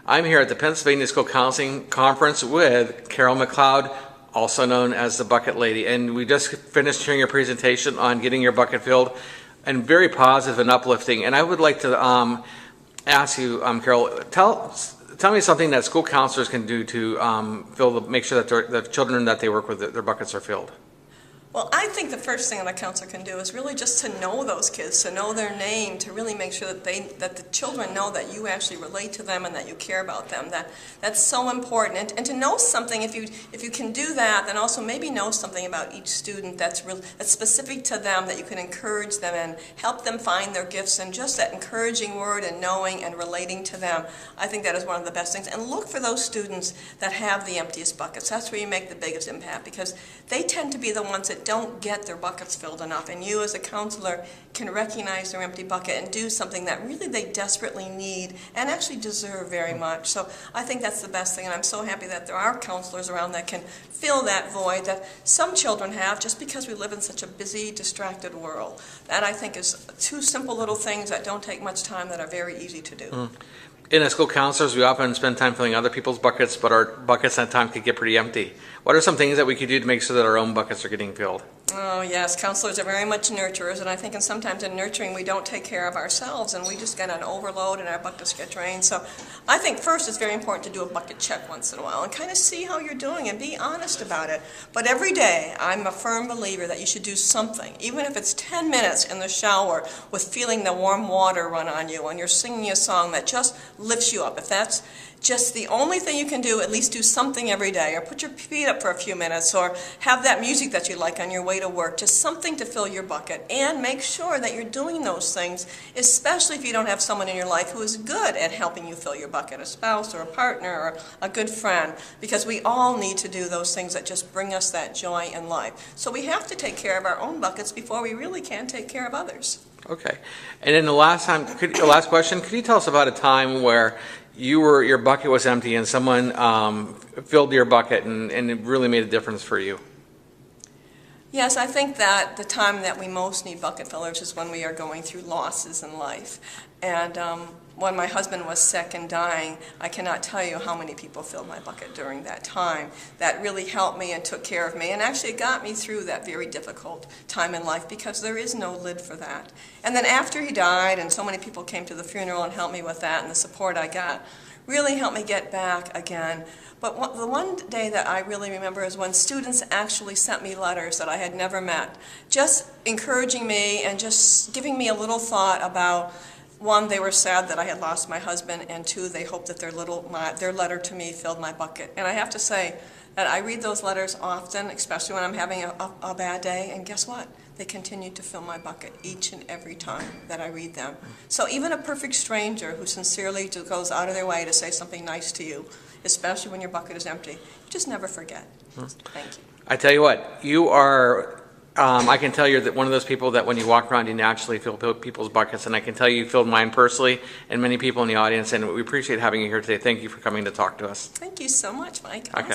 I'm here at the Pennsylvania School Counseling Conference with Carol McCloud, also known as the Bucket Lady. And we just finished hearing your presentation on getting your bucket filled, and very positive and uplifting. And I would like to ask you, Carol, tell me something that school counselors can do to make sure that the children that they work with, their buckets are filled. Well, I think the first thing that a counselor can do is really just to know those kids, to know their name, to really make sure that the children know that you actually relate to them and that you care about them. That's so important. And to know something, if you can do that, then also maybe know something about each student that's specific to them, that you can encourage them and help them find their gifts, and just that encouraging word and knowing and relating to them. I think that is one of the best things. And look for those students that have the emptiest buckets. That's where you make the biggest impact, because they tend to be the ones that don't get their buckets filled enough, and you as a counselor can recognize their empty bucket and do something that really they desperately need and actually deserve very much. So I think that's the best thing, and I'm so happy that there are counselors around that can fill that void that some children have just because we live in such a busy, distracted world. That, I think, is two simple little things that don't take much time that are very easy to do. In as school counselors, we often spend time filling other people's buckets, but our buckets at times could get pretty empty. What are some things that we could do to make sure that our own buckets are getting filled? Oh yes, counselors are very much nurturers, and I think sometimes in nurturing we don't take care of ourselves, and we just get an overload and our buckets get drained. So I think first it's very important to do a bucket check once in a while and kind of see how you're doing and be honest about it. But every day I'm a firm believer that you should do something, even if it's 10 minutes in the shower with feeling the warm water run on you and you're singing a song that just lifts you up. If that's just the only thing you can do, at least do something every day, or put your feet up for a few minutes, or have that music that you like on your way to work, just something to fill your bucket. And make sure that you're doing those things, especially if you don't have someone in your life who is good at helping you fill your bucket, a spouse or a partner or a good friend, because we all need to do those things that just bring us that joy in life. So we have to take care of our own buckets before we really can take care of others. Okay. And then the last question, could you tell us about a time where your bucket was empty and someone filled your bucket and it really made a difference for you? Yes, I think that the time that we most need bucket fillers is when we are going through losses in life. And when my husband was sick and dying, I cannot tell you how many people filled my bucket during that time. That really helped me and took care of me, and actually got me through that very difficult time in life, because there is no lid for that. And then after he died, and so many people came to the funeral and helped me with that, and the support I got really helped me get back again. But the one day that I really remember is when students actually sent me letters that I had never met, just encouraging me and just giving me a little thought about, one, they were sad that I had lost my husband, and two, they hoped that their letter to me filled my bucket. And I have to say that I read those letters often, especially when I'm having a bad day, and guess what? They continue to fill my bucket each and every time that I read them. So even a perfect stranger who sincerely goes out of their way to say something nice to you, especially when your bucket is empty, you just never forget. Thank you. I tell you what, you are... I can tell you're one of those people that when you walk around, you naturally fill people's buckets, and I can tell you filled mine personally, and many people in the audience, and we appreciate having you here today. Thank you for coming to talk to us. Thank you so much, Mike. Okay.